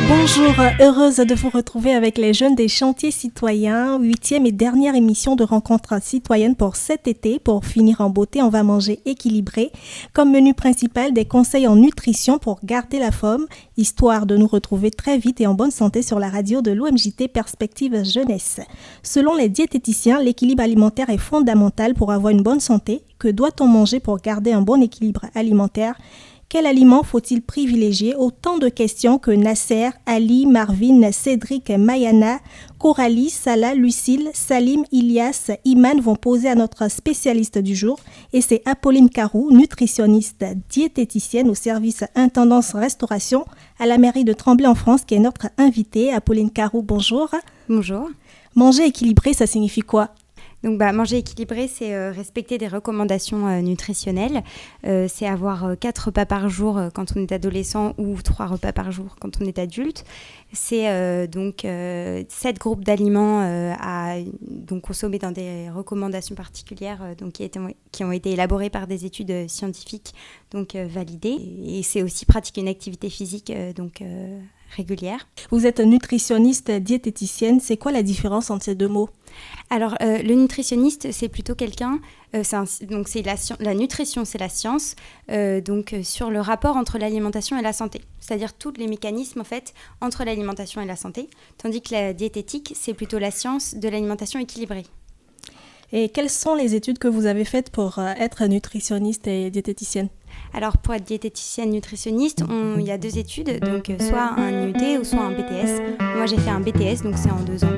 Bonjour, heureuse de vous retrouver avec les jeunes des chantiers citoyens, 8e et dernière émission de rencontre citoyenne pour cet été. Pour finir en beauté, on va manger équilibré. Comme menu principal, des conseils en nutrition pour garder la forme, histoire de nous retrouver très vite et en bonne santé sur la radio de l'OMJT Perspective Jeunesse. Selon les diététiciens, l'équilibre alimentaire est fondamental pour avoir une bonne santé. Que doit-on manger pour garder un bon équilibre alimentaire ? Quel aliment faut-il privilégier? Autant de questions que Nasser, Ali, Marvin, Cédric, Mayana, Coralie, Salah, Lucille, Salim, Ilias, Iman vont poser à notre spécialiste du jour. Et c'est Apolline Carou, nutritionniste diététicienne au service Intendance Restauration à la mairie de Tremblay en France, qui est notre invitée. Apolline Carou, bonjour. Bonjour. Manger équilibré, ça signifie quoi? Donc, manger équilibré, c'est respecter des recommandations nutritionnelles. C'est avoir 4 repas par jour quand on est adolescent ou 3 repas par jour quand on est adulte. C'est donc 7 groupes d'aliments à donc, consommer dans des recommandations particulières qui ont été élaborées par des études scientifiques donc, validées. Et c'est aussi pratiquer une activité physique régulière. Vous êtes nutritionniste diététicienne. C'est quoi la différence entre ces deux mots? Alors, le nutritionniste, c'est plutôt quelqu'un, la nutrition, c'est la science, sur le rapport entre l'alimentation et la santé. C'est-à-dire tous les mécanismes, en fait, entre l'alimentation et la santé. Tandis que la diététique, c'est plutôt la science de l'alimentation équilibrée. Et quelles sont les études que vous avez faites pour être nutritionniste et diététicienne? Alors, pour être diététicienne nutritionniste, il y a 2 études, donc soit un IUT ou soit un BTS. Moi, j'ai fait un BTS, donc c'est en 2 ans.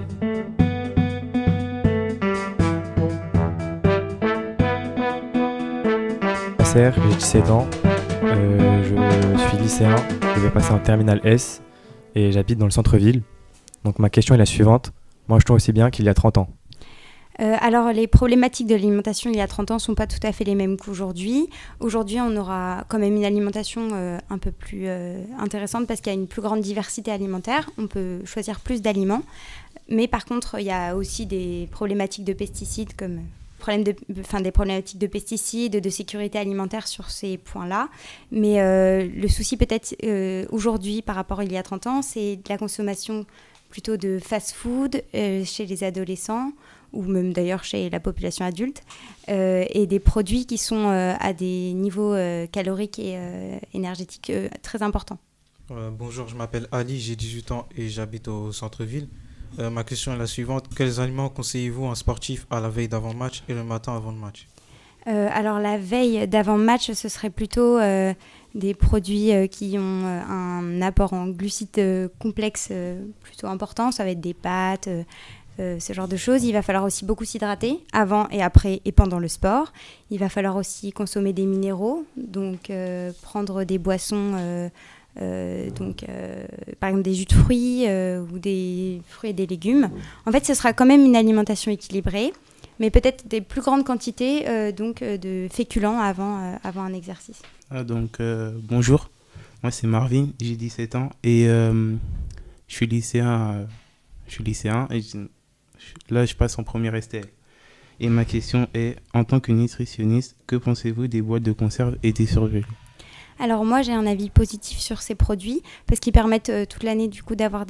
J'ai 17 ans, je suis lycéen, je vais passer en terminale S et j'habite dans le centre-ville. Donc ma question est la suivante, mange-t-on aussi bien qu'il y a 30 ans? Alors, les problématiques de l'alimentation il y a 30 ans ne sont pas tout à fait les mêmes qu'aujourd'hui. Aujourd'hui, on aura quand même une alimentation un peu plus intéressante parce qu'il y a une plus grande diversité alimentaire. On peut choisir plus d'aliments. Mais par contre, il y a aussi des problématiques de pesticides comme des problématiques de pesticides, de sécurité alimentaire sur ces points-là. Mais le souci peut-être aujourd'hui par rapport à il y a 30 ans, c'est de la consommation plutôt de fast-food chez les adolescents ou même d'ailleurs chez la population adulte et des produits qui sont à des niveaux caloriques et énergétiques très importants. Bonjour, je m'appelle Ali, j'ai 18 ans et j'habite au centre-ville. Ma question est la suivante. Quels aliments conseillez-vous à un sportif à la veille d'avant-match et le matin avant le match? Alors la veille d'avant-match, ce serait plutôt des produits qui ont un apport en glucides complexes plutôt important. Ça va être des pâtes, ce genre de choses. Il va falloir aussi beaucoup s'hydrater avant et après et pendant le sport. Il va falloir aussi consommer des minéraux, donc prendre des boissons... par exemple des jus de fruits ou des fruits et des légumes. En fait, ce sera quand même une alimentation équilibrée, mais peut-être des plus grandes quantités de féculents avant un exercice. Bonjour, moi c'est Marvin, j'ai 17 ans et je suis lycéen et là je passe en première STL. Et ma question est, en tant que nutritionniste, que pensez-vous des boîtes de conserve et des surgelés? Alors moi j'ai un avis positif sur ces produits parce qu'ils permettent toute l'année du coup d'avoir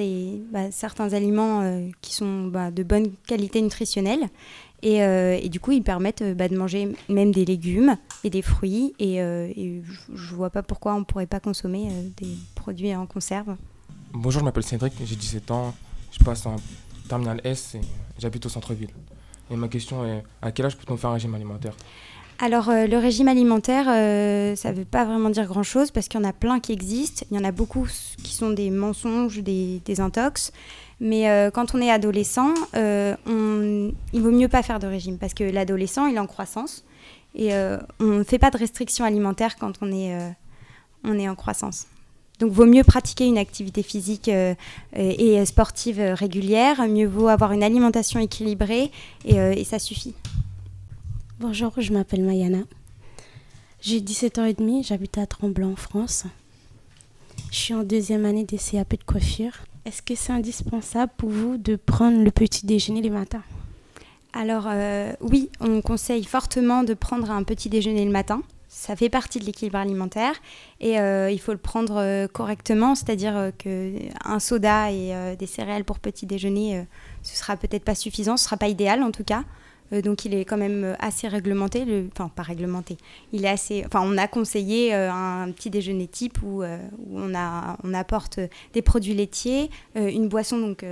certains aliments qui sont de bonne qualité nutritionnelle et du coup ils permettent de manger même des légumes et des fruits et je vois pas pourquoi on pourrait pas consommer des produits en conserve. Bonjour, je m'appelle Cédric, j'ai 17 ans, je passe en terminale S et j'habite au centre-ville. Et ma question est, à quel âge peut-on faire un régime alimentaire? Alors, le régime alimentaire, ça ne veut pas vraiment dire grand-chose parce qu'il y en a plein qui existent. Il y en a beaucoup qui sont des mensonges, des intox. Mais quand on est adolescent, il vaut mieux pas faire de régime parce que l'adolescent, il est en croissance. Et on ne fait pas de restrictions alimentaires quand on est en croissance. Donc, vaut mieux pratiquer une activité physique et sportive régulière. Mieux vaut avoir une alimentation équilibrée et ça suffit. Bonjour, je m'appelle Mayana. J'ai 17 ans et demi, j'habite à Tremblay en France. Je suis en 2e année de CAP de coiffure. Est-ce que c'est indispensable pour vous de prendre le petit déjeuner le matin? Alors oui, on conseille fortement de prendre un petit déjeuner le matin. Ça fait partie de l'équilibre alimentaire et il faut le prendre correctement, c'est-à-dire qu'un soda et des céréales pour petit déjeuner, ce sera peut-être pas suffisant, ce sera pas idéal en tout cas. Donc il est quand même assez réglementé, enfin pas réglementé, on a conseillé un petit déjeuner type où on apporte des produits laitiers, une boisson, donc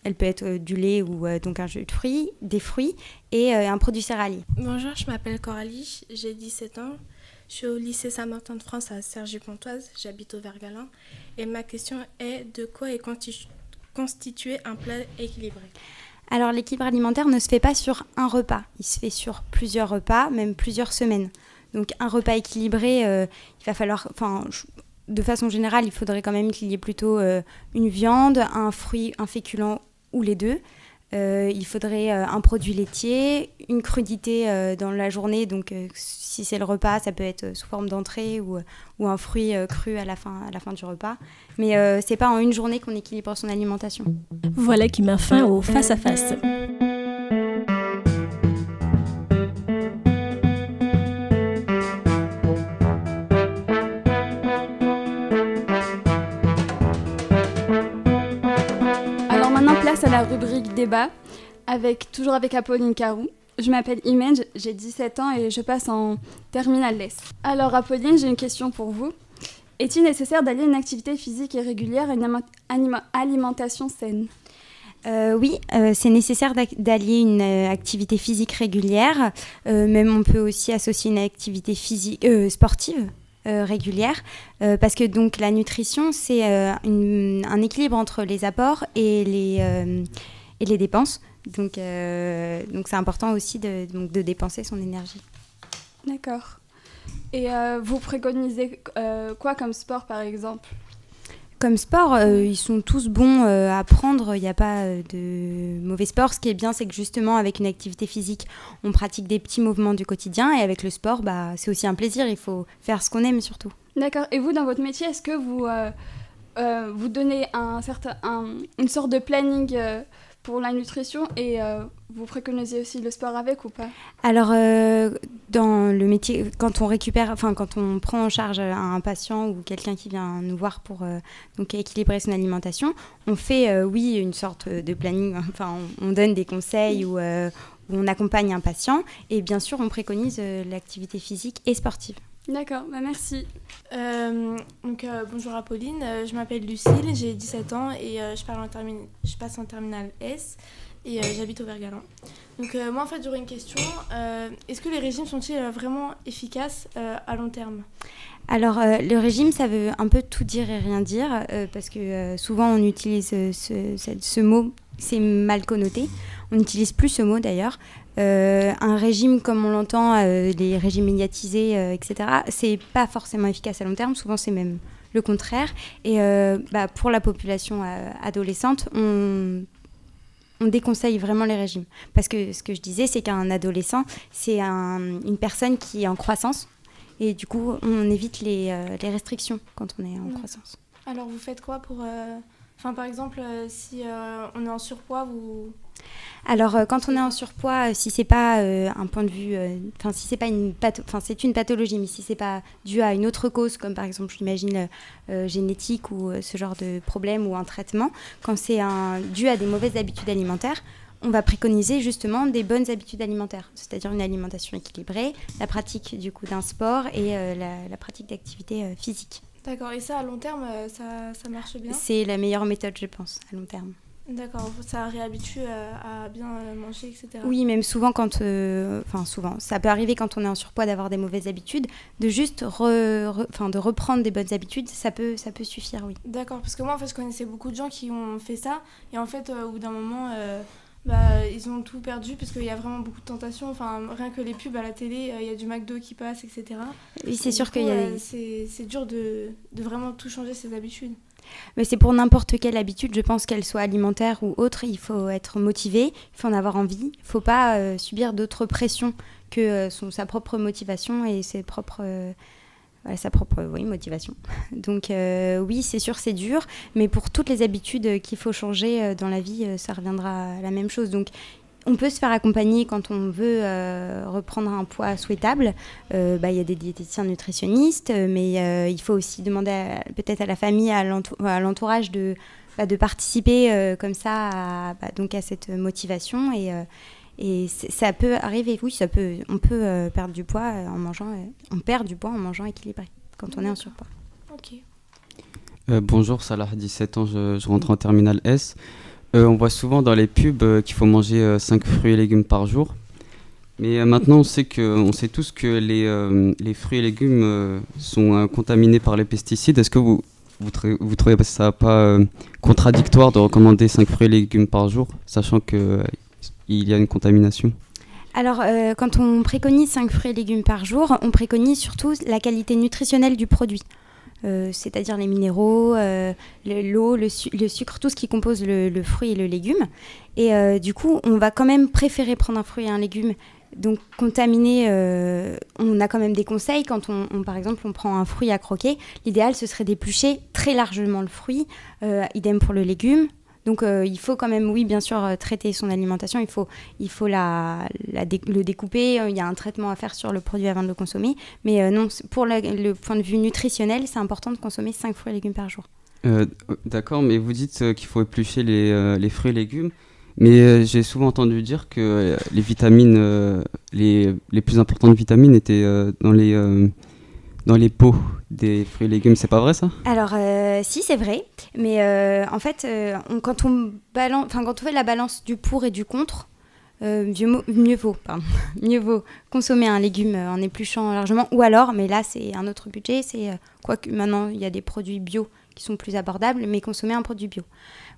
elle peut être du lait ou donc un jus de fruits, des fruits et un produit céréalier. Bonjour, je m'appelle Coralie, j'ai 17 ans, je suis au lycée Saint-Martin de France à Cergy-Pontoise, j'habite au Vert-Galant et ma question est de quoi est constitué un plat équilibré? Alors l'équilibre alimentaire ne se fait pas sur un repas, il se fait sur plusieurs repas, même plusieurs semaines. Donc un repas équilibré, il va falloir, de façon générale, il faudrait quand même qu'il y ait plutôt une viande, un fruit, un féculent ou les deux. Il faudrait un produit laitier, une crudité dans la journée, donc si c'est le repas, ça peut être sous forme d'entrée ou un fruit cru à la fin du repas. Mais c'est pas en une journée qu'on équilibre son alimentation. Voilà qui met fin au face-à-face. Alors maintenant, place à la rubrique débat, toujours avec Apolline Carou. Je m'appelle Imen, j'ai 17 ans et je passe en terminale S. Alors Apolline, j'ai une question pour vous. Est-il nécessaire d'allier une activité physique et régulière à une alimentation saine? Oui, c'est nécessaire d'allier une activité physique régulière. Même on peut aussi associer une activité sportive régulière, parce que donc la nutrition, c'est un équilibre entre les apports et les dépenses. Donc c'est important aussi de dépenser son énergie. D'accord. Et vous préconisez quoi comme sport, par exemple? Comme sport, ils sont tous bons à prendre, il n'y a pas de mauvais sport. Ce qui est bien, c'est que justement, avec une activité physique, on pratique des petits mouvements du quotidien. Et avec le sport, c'est aussi un plaisir, il faut faire ce qu'on aime surtout. D'accord. Et vous, dans votre métier, est-ce que vous donnez une sorte de planning pour la nutrition et vous préconisez aussi le sport avec ou pas? Alors, dans le métier, quand on prend en charge un patient ou quelqu'un qui vient nous voir pour donc équilibrer son alimentation, on fait, oui, une sorte de planning. Enfin, on donne des conseils ou on accompagne un patient et bien sûr, on préconise l'activité physique et sportive. D'accord, merci. Bonjour Apolline, je m'appelle Lucille, j'ai 17 ans et je passe en terminale S et j'habite au Vert-Galant. Donc moi en fait j'aurais une question, est-ce que les régimes sont-ils vraiment efficaces à long terme? Alors le régime, ça veut un peu tout dire et rien dire parce que souvent on utilise ce mot, c'est mal connoté. On n'utilise plus ce mot d'ailleurs. Un régime comme on l'entend, les régimes médiatisés, etc., c'est pas forcément efficace à long terme. Souvent, c'est même le contraire. Et pour la population adolescente, on déconseille vraiment les régimes. Parce que ce que je disais, c'est qu'un adolescent, c'est une personne qui est en croissance. Et du coup, on évite les restrictions quand on est en croissance. Alors, vous faites quoi pour... par exemple, si on est en surpoids, vous... Alors, quand on est en surpoids, si c'est pas un point de vue, si c'est pas c'est une pathologie, mais si c'est pas dû à une autre cause, comme par exemple, j'imagine génétique ou ce genre de problème ou un traitement, quand c'est dû à des mauvaises habitudes alimentaires, on va préconiser justement des bonnes habitudes alimentaires, c'est-à-dire une alimentation équilibrée, la pratique du coup d'un sport et la pratique d'activité physique. D'accord, et ça à long terme, ça marche bien? C'est la meilleure méthode, je pense, à long terme. D'accord, ça réhabitue à bien manger, etc. Oui, même souvent souvent, ça peut arriver quand on est en surpoids d'avoir des mauvaises habitudes, de juste de reprendre des bonnes habitudes, ça peut suffire, oui. D'accord, parce que moi en fait je connaissais beaucoup de gens qui ont fait ça et en fait au bout d'un moment ils ont tout perdu parce qu'il y a vraiment beaucoup de tentations, rien que les pubs à la télé, il y a du McDo qui passe, etc. Oui, c'est sûr qu'il y a c'est dur de vraiment tout changer ses habitudes. Mais c'est pour n'importe quelle habitude, je pense qu'elle soit alimentaire ou autre, il faut être motivé, il faut en avoir envie, il ne faut pas subir d'autres pressions que sa propre motivation et ses propres sa propre motivation. Donc oui, c'est sûr, c'est dur, mais pour toutes les habitudes qu'il faut changer dans la vie, ça reviendra à la même chose. Donc on peut se faire accompagner quand on veut reprendre un poids souhaitable. Y a des diététiciens nutritionnistes, mais il faut aussi demander peut-être à la famille, à l'entourage de participer comme ça à cette motivation. Et ça peut arriver, oui, on peut perdre du poids en mangeant. On perd du poids en mangeant équilibré quand on est en surpoids. Ok. Bonjour, Salah, 17 ans, je rentre en terminale S. On voit souvent dans les pubs qu'il faut manger 5 fruits et légumes par jour. Mais maintenant, on sait tous que les fruits et légumes sont contaminés par les pesticides. Est-ce que vous trouvez ça pas contradictoire de recommander 5 fruits et légumes par jour, sachant qu'il y a une contamination ? Alors, quand on préconise 5 fruits et légumes par jour, on préconise surtout la qualité nutritionnelle du produit. C'est-à-dire les minéraux, l'eau, le sucre, tout ce qui compose le fruit et le légume. Et du coup, on va quand même préférer prendre un fruit et un légume. Donc, contaminé, on a quand même des conseils. Quand par exemple, on prend un fruit à croquer, l'idéal, ce serait d'éplucher très largement le fruit. Idem pour le légume. Donc, il faut quand même, oui, bien sûr, traiter son alimentation. Il faut le découper. Il y a un traitement à faire sur le produit avant de le consommer. Mais non, pour le point de vue nutritionnel, c'est important de consommer 5 fruits et légumes par jour. D'accord, mais vous dites qu'il faut éplucher les fruits et légumes. Mais j'ai souvent entendu dire que les vitamines, les plus importantes vitamines étaient dans les peaux des fruits et légumes. C'est pas vrai, ça ? Alors, si, c'est vrai. Mais en fait, quand on fait la balance du pour et du contre, mieux vaut consommer un légume en épluchant largement. Ou alors, mais là, c'est un autre budget. Quoique maintenant, il y a des produits bio qui sont plus abordables, mais consommer un produit bio.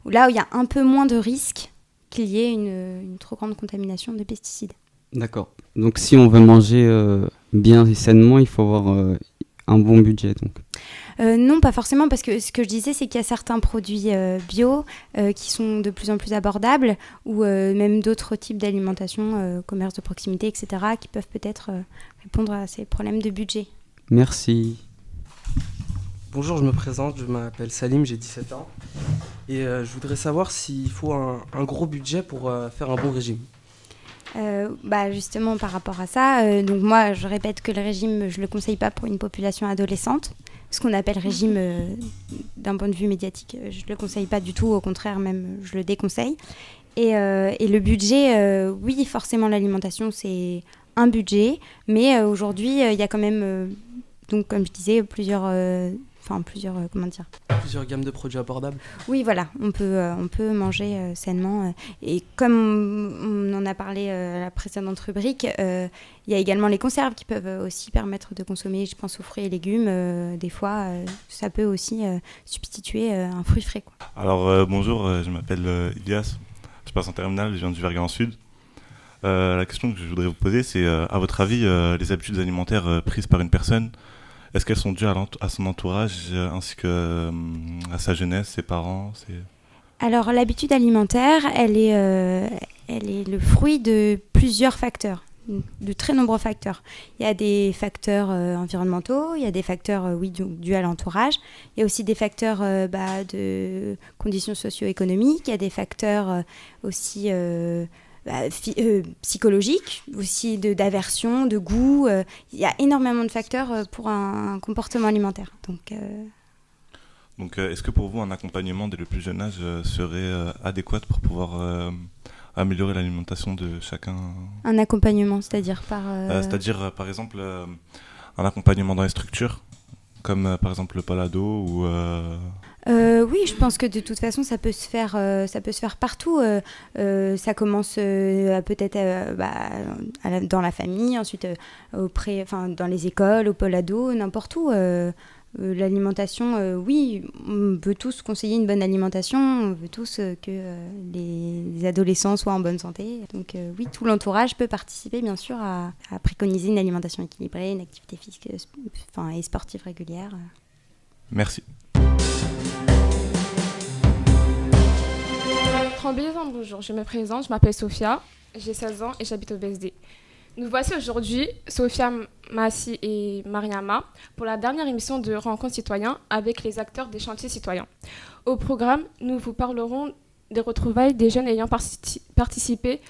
Là où il y a un peu moins de risques qu'il y ait une trop grande contamination de pesticides. D'accord. Donc, si on veut manger bien et sainement, il faut avoir un bon budget, donc. Non, pas forcément, parce que ce que je disais, c'est qu'il y a certains produits bio qui sont de plus en plus abordables, ou même d'autres types d'alimentation, commerce de proximité, etc., qui peuvent peut-être répondre à ces problèmes de budget. Merci. Bonjour, je me présente, je m'appelle Salim, j'ai 17 ans. Et je voudrais savoir s'il faut un gros budget pour faire un bon régime. Justement, par rapport à ça, donc moi, je répète que le régime, je ne le conseille pas pour une population adolescente. Ce qu'on appelle régime d'un point de vue médiatique, je ne le conseille pas du tout, au contraire, même je le déconseille. Et le budget, oui, forcément, l'alimentation, c'est un budget, mais aujourd'hui, il y a quand même, donc, comme je disais, plusieurs gammes de produits abordables. Oui, voilà, on peut manger sainement. Et comme on en a parlé à la précédente rubrique, il y a également les conserves qui peuvent aussi permettre de consommer, je pense aux fruits et légumes. Des fois, ça peut aussi substituer un fruit frais, quoi. Alors, bonjour, je m'appelle Ilias, je passe en terminale, je viens du Vergalen Sud. La question que je voudrais vous poser, c'est, à votre avis, les habitudes alimentaires prises par une personne, est-ce qu'elles sont dues à son entourage ainsi qu'à sa jeunesse, ses parents ? Alors, l'habitude alimentaire, elle est le fruit de plusieurs facteurs, de très nombreux facteurs. Il y a des facteurs environnementaux, il y a des facteurs dus à l'entourage. Il y a aussi des facteurs de conditions socio-économiques, il y a des facteurs aussi psychologique, aussi d'aversion, de goût. Il y a énormément de facteurs pour un comportement alimentaire. Donc, est-ce que pour vous, un accompagnement dès le plus jeune âge serait adéquat pour pouvoir améliorer l'alimentation de chacun ? Un accompagnement, c'est-à-dire par exemple, un accompagnement dans les structures, comme par exemple le Palado ou... Oui, je pense que de toute façon, ça peut se faire partout. Ça commence peut-être dans la famille, ensuite dans les écoles, au pôle ado, n'importe où. L'alimentation, oui, on veut tous conseiller une bonne alimentation, on veut tous que les adolescents soient en bonne santé. Donc oui, tout l'entourage peut participer bien sûr à préconiser une alimentation équilibrée, une activité physique et sportive régulière. Merci. Bonjour, je me présente, je m'appelle Sophia, j'ai 16 ans et j'habite au BSD. Nous voici aujourd'hui, Sophia, Massi et Mariama, pour la dernière émission de Rencontres citoyens avec les acteurs des chantiers citoyens. Au programme, nous vous parlerons des retrouvailles des jeunes ayant participé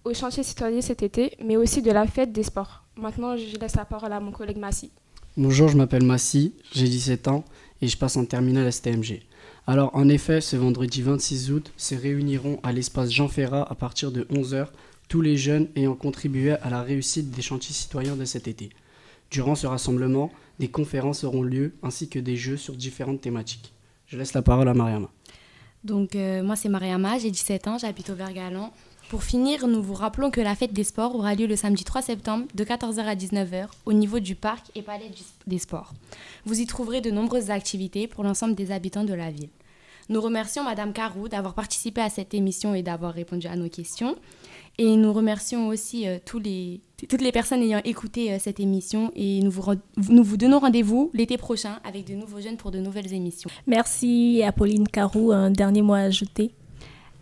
aux chantiers citoyens cet été, mais aussi de la fête des sports. Maintenant, je laisse la parole à mon collègue Massi. Bonjour, je m'appelle Massi, j'ai 17 ans et je passe en terminale STMG. Alors, en effet, ce vendredi 26 août, se réuniront à l'espace Jean Ferrat à partir de 11h tous les jeunes ayant contribué à la réussite des chantiers citoyens de cet été. Durant ce rassemblement, des conférences auront lieu ainsi que des jeux sur différentes thématiques. Je laisse la parole à Mariama. Donc, moi c'est Mariama, j'ai 17 ans, j'habite au Vert-Galant. Pour finir, nous vous rappelons que la fête des sports aura lieu le samedi 3 septembre de 14h à 19h au niveau du parc et palais des sports. Vous y trouverez de nombreuses activités pour l'ensemble des habitants de la ville. Nous remercions Madame Carou d'avoir participé à cette émission et d'avoir répondu à nos questions. Et nous remercions aussi toutes les personnes ayant écouté cette émission. Et nous vous donnons rendez-vous l'été prochain avec de nouveaux jeunes pour de nouvelles émissions. Merci Apolline Carou. Un dernier mot à ajouter?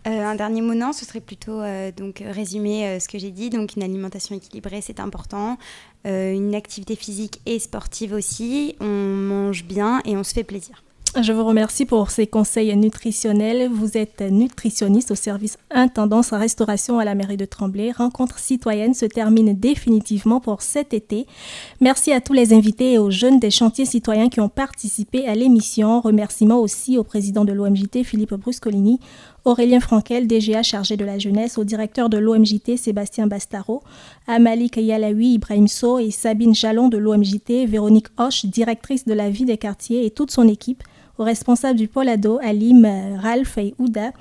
Un dernier mot, non, ce serait plutôt résumer ce que j'ai dit. Donc une alimentation équilibrée, c'est important. Une activité physique et sportive aussi. On mange bien et on se fait plaisir. Je vous remercie pour ces conseils nutritionnels. Vous êtes nutritionniste au service intendance restauration à la mairie de Tremblay. Rencontre citoyenne se termine définitivement pour cet été. Merci à tous les invités et aux jeunes des chantiers citoyens qui ont participé à l'émission. Remerciements aussi au président de l'OMJT, Philippe Bruscolini, Aurélien Frankel, DGA chargé de la jeunesse, au directeur de l'OMJT, Sébastien Bastaro, à Malik Yalaoui, Ibrahim So et Sabine Jalon de l'OMJT, Véronique Hoche, directrice de la vie des quartiers et toute son équipe, aux responsables du pôle ado, Alim, Ralph et Ouda,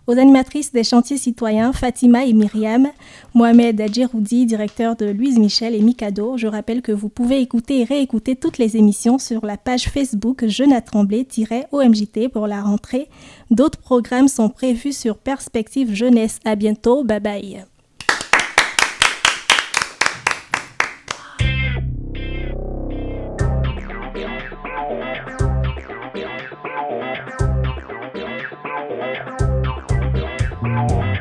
aux animatrices des chantiers citoyens, Fatima et Myriam, Mohamed Adjeroudi, directeur de Louise Michel et Mikado. Je rappelle que vous pouvez écouter et réécouter toutes les émissions sur la page Facebook Jeunes à Tremblay-OMJT pour la rentrée. D'autres programmes sont prévus sur Perspective Jeunesse. À bientôt, bye bye. Wow.